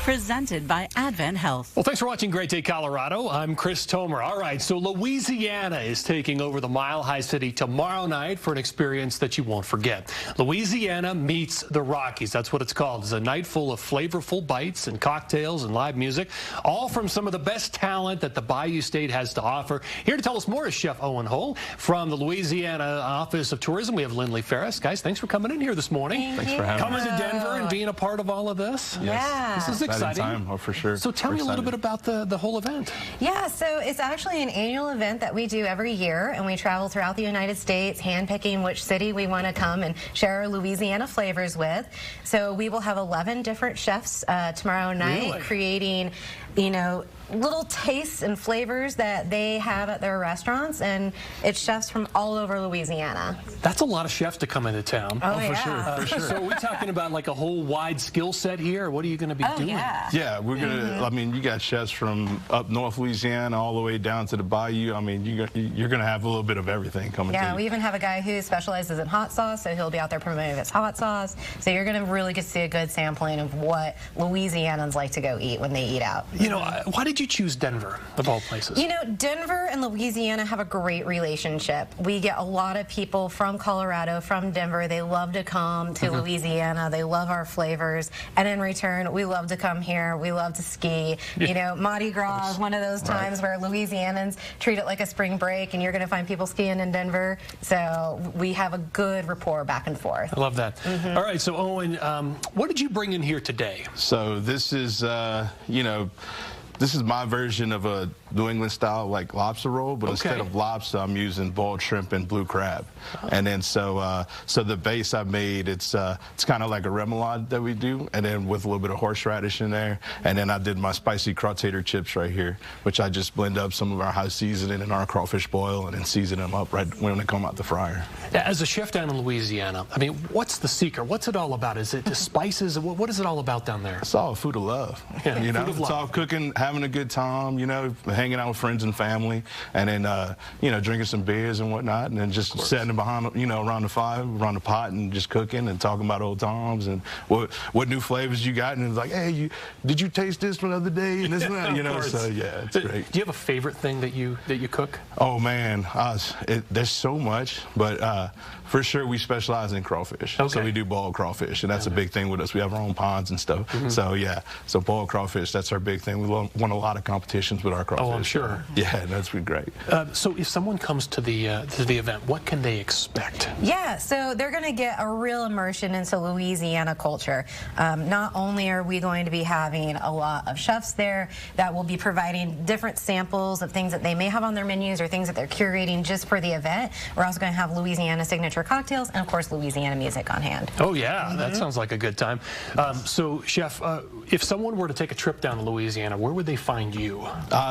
Presented by Advent Health. Well, thanks for watching Great Day Colorado. I'm Chris Tomer. All right, so Louisiana is taking over the Mile High City tomorrow night for an experience that you won't forget. Louisiana meets the Rockies. That's what it's called. It's a night full of flavorful bites and cocktails and live music, all from some of the best talent that the Bayou State has to offer. Here to tell us more is Chef Owen Hull from the Louisiana Office of Tourism. We have Lindley Ferris. Guys, thanks for coming in here this morning. Thanks for having us. Coming to Denver and being a part of all of this. Yeah. This is exciting. Time. Oh, for sure. So tell me a little bit about the whole event. Yeah, so it's actually an annual event that we do every year, and we travel throughout the United States, handpicking which city we want to come and share our Louisiana flavors with. So we will have 11 different chefs tomorrow night creating, little tastes and flavors that they have at their restaurants, and it's chefs from all over Louisiana. That's a lot of chefs to come into town. Oh, for sure. So are we talking about like a whole wide skill set here? What are you going to be doing? Yeah, we're going to, I mean, you got chefs from up north Louisiana all the way down to the Bayou. I mean, you're going to have a little bit of everything coming to you. Yeah, we even have a guy who specializes in hot sauce, so he'll be out there promoting his hot sauce. So you're going to really get to see a good sampling of what Louisianans like to go eat when they eat out. Why did you choose Denver, of all places? Denver and Louisiana have a great relationship. We get a lot of people from Colorado, from Denver. They love to come to Louisiana. They love our flavors. And in return, we love to come here. We love to ski. Mardi Gras is one of those times where Louisianans treat it like a spring break, and you're going to find people skiing in Denver. So we have a good rapport back and forth. I love that. All right, so Owen, what did you bring in here today? So this is, this is my version of a New England style like lobster roll, but instead of lobster, I'm using boiled shrimp and blue crab. And then so the base I made, it's kind of like a remoulade that we do, and then with a little bit of horseradish in there. And then I did my spicy crawtator chips right here, which I just blend up some of our house seasoning and our crawfish boil, and then season them up right when they come out the fryer. As a chef down in Louisiana, I mean, what's the secret? What's it all about? Is it the spices? What is it all about down there? It's all food of love. Yeah, it's all cooking, having a good time, hanging out with friends and family, and then drinking some beers and whatnot, and then just sitting behind, around the fire, around the pot, and just cooking and talking about old times and what new flavors you got, and it's like, hey, did you taste this one the other day? And this and that, So yeah, it's great. Do you have a favorite thing that you cook? Oh man, there's so much, but for sure we specialize in crawfish. So we do boiled crawfish, and that's a big thing with us. We have our own ponds and stuff. So yeah, so boiled crawfish, that's our big thing. We won a lot of competitions with our crawfish. Oh, I'm sure. Yeah, that's been great. So if someone comes to the event, what can they expect? Yeah, so they're going to get a real immersion into Louisiana culture. Not only are we going to be having a lot of chefs there that will be providing different samples of things that they may have on their menus or things that they're curating just for the event, we're also going to have Louisiana signature cocktails and, of course, Louisiana music on hand. Oh, yeah, that sounds like a good time. So, Chef, if someone were to take a trip down to Louisiana, where would they find you?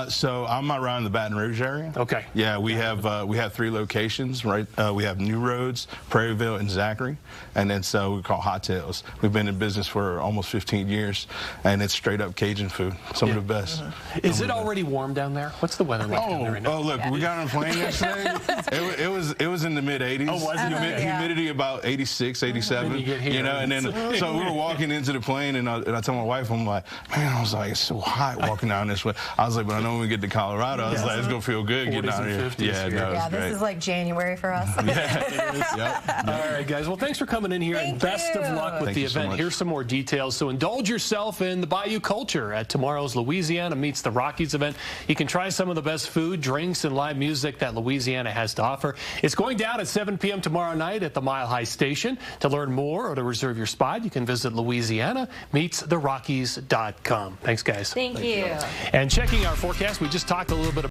So I'm around the Baton Rouge area. Okay. Yeah, we have 3 locations, right? We have New Roads, Prairieville, and Zachary, and then so we call Hot Tails. We've been in business for almost 15 years, and it's straight up Cajun food. Some of the best. Is it already warm down there? What's the weather like down there right now? Oh, look, we got on a plane yesterday. it was in the mid 80s. Oh, was it? Humidity about 86, 87. And then so we were walking into the plane, and I told my wife, I'm like, man, I was like, it's so hot walking down this way. I was like, but I know when we get to Colorado, I was like, it's gonna feel good getting out here. Yeah, this is like January for us. All right, guys. Well, thanks for coming in here, and best of luck with the event. Here's some more details. So indulge yourself in the Bayou culture at tomorrow's Louisiana Meets the Rockies event. You can try some of the best food, drinks, and live music that Louisiana has to offer. It's going down at 7 p.m. tomorrow night at the Mile High Station. To learn more or to reserve your spot, you can visit LouisianaMeetsTheRockies.com. Thanks, guys. Thank you. And checking our forecast, we just talked a little bit about